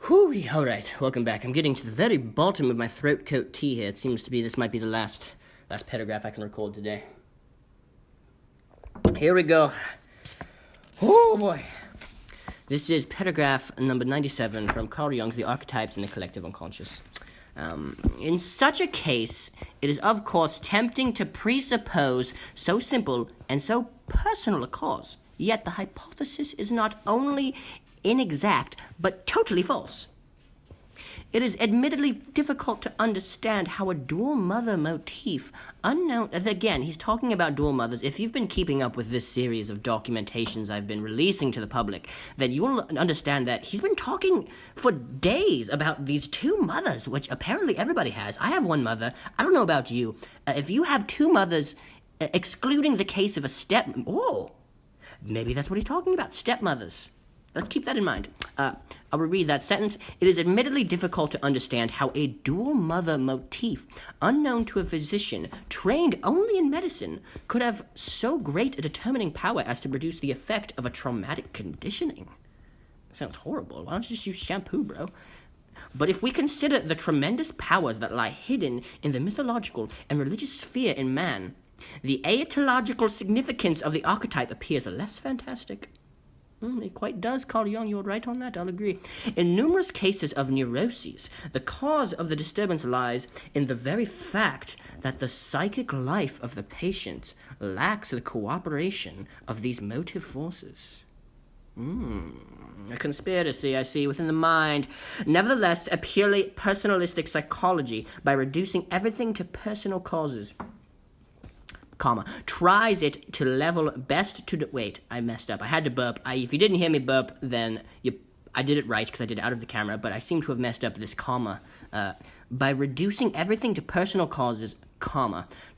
Whew, alright, welcome back. I'm getting to the very bottom of my throat coat tea here. It seems to be this might be the last paragraph I can record today. Here we go. Oh boy. This is paragraph number 97 from Carl Jung's The Archetypes in the Collective Unconscious. In such a case, it is of course tempting to presuppose so simple and so personal a cause. Yet the hypothesis is not only inexact, but totally false. It is admittedly difficult to understand how a dual mother motif, unknown... Again, he's talking about dual mothers. If you've been keeping up with this series of documentations I've been releasing to the public, then you'll understand that he's been talking for days about these two mothers, which apparently everybody has. I have one mother. I don't know about you. If you have two mothers, excluding the case of a maybe that's what he's talking about, stepmothers. Let's keep that in mind. I'll reread that sentence. It is admittedly difficult to understand how a dual mother motif, unknown to a physician, trained only in medicine, could have so great a determining power as to produce the effect of a traumatic conditioning. Sounds horrible. Why don't you just use shampoo, bro? But if we consider the tremendous powers that lie hidden in the mythological and religious sphere in man, the aetological significance of the archetype appears less fantastic. It quite does, Carl Jung. You're right on that. I'll agree. In numerous cases of neuroses, the cause of the disturbance lies in the very fact that the psychic life of the patient lacks the cooperation of these motive forces. A conspiracy, I see, within the mind. Nevertheless, a purely personalistic psychology, by reducing everything to personal causes, tries it to level best to... Wait, I messed up. I had to burp. If you didn't hear me burp, then I did it right because I did it out of the camera, but I seem to have messed up this comma. By reducing everything to personal causes,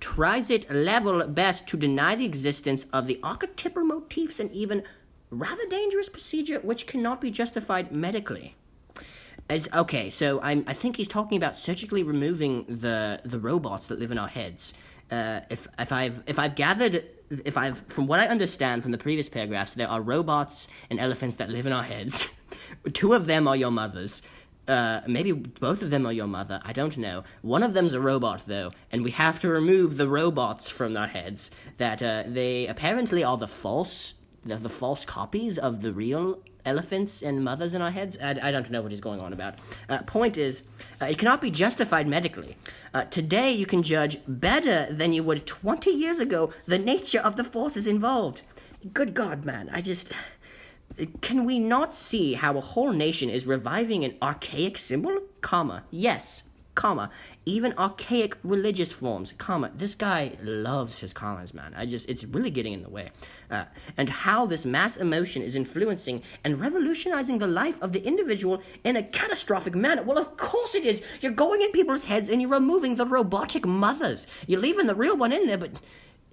tries it level best to deny the existence of the archetypal motifs and even rather dangerous procedure which cannot be justified medically. Okay, so I think he's talking about surgically removing the robots that live in our heads. From what I understand from the previous paragraphs, there are robots and elephants that live in our heads. Two of them are your mothers. Maybe both of them are your mother. I don't know. One of them's a robot, though, and we have to remove the robots from our heads. That they apparently are the false copies of the real elephants and mothers in our heads. I don't know what he's going on about. Point is, it cannot be justified medically. Today, you can judge better than you would 20 years ago the nature of the forces involved. Good God, man, Can we not see how a whole nation is reviving an archaic symbol? Yes. Even archaic religious forms, this guy loves his commas, man. It's really getting in the way. And how this mass emotion is influencing and revolutionizing the life of the individual in a catastrophic manner. Well, of course it is. You're going in people's heads and you're removing the robotic mothers. You're leaving the real one in there, but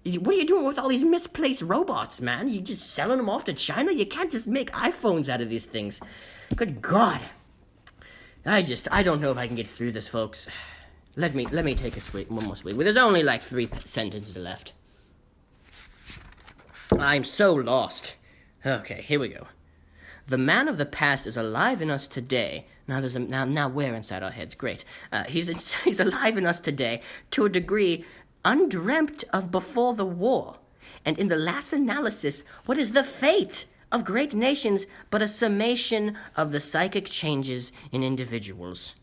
what are you doing with all these misplaced robots, man? You just selling them off to China? You can't just make iPhones out of these things. Good God. I don't know if I can get through this, folks. Let me take one more swig. Well, there's only like 3 sentences left. I'm so lost. Okay, here we go. The man of the past is alive in us today. Now we're inside our heads. Great. He's alive in us today to a degree undreamt of before the war. And in the last analysis, what is the fate of great nations but a summation of the psychic changes in individuals? ?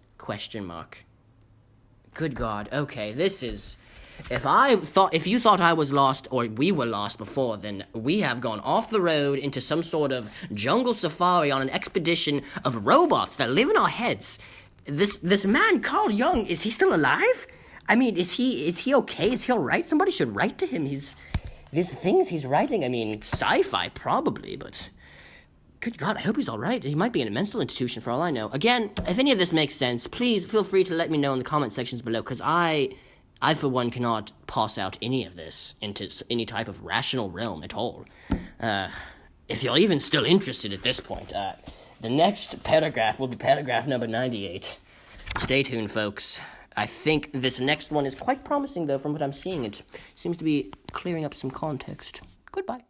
Good God. Okay, this is... If you thought I was lost, or we were lost before, then we have gone off the road into some sort of jungle safari on an expedition of robots that live in our heads. This man, Carl Jung, is he still alive? I mean, is he okay? Is he all right? Somebody should write to him. These things he's writing, sci-fi probably, but... Good God, I hope he's all right. He might be in a mental institution for all I know. Again, if any of this makes sense, please feel free to let me know in the comment sections below, because I for one, cannot pass out any of this into any type of rational realm at all. If you're even still interested at this point, the next paragraph will be paragraph number 98. Stay tuned, folks. I think this next one is quite promising, though, from what I'm seeing. It seems to be clearing up some context. Goodbye.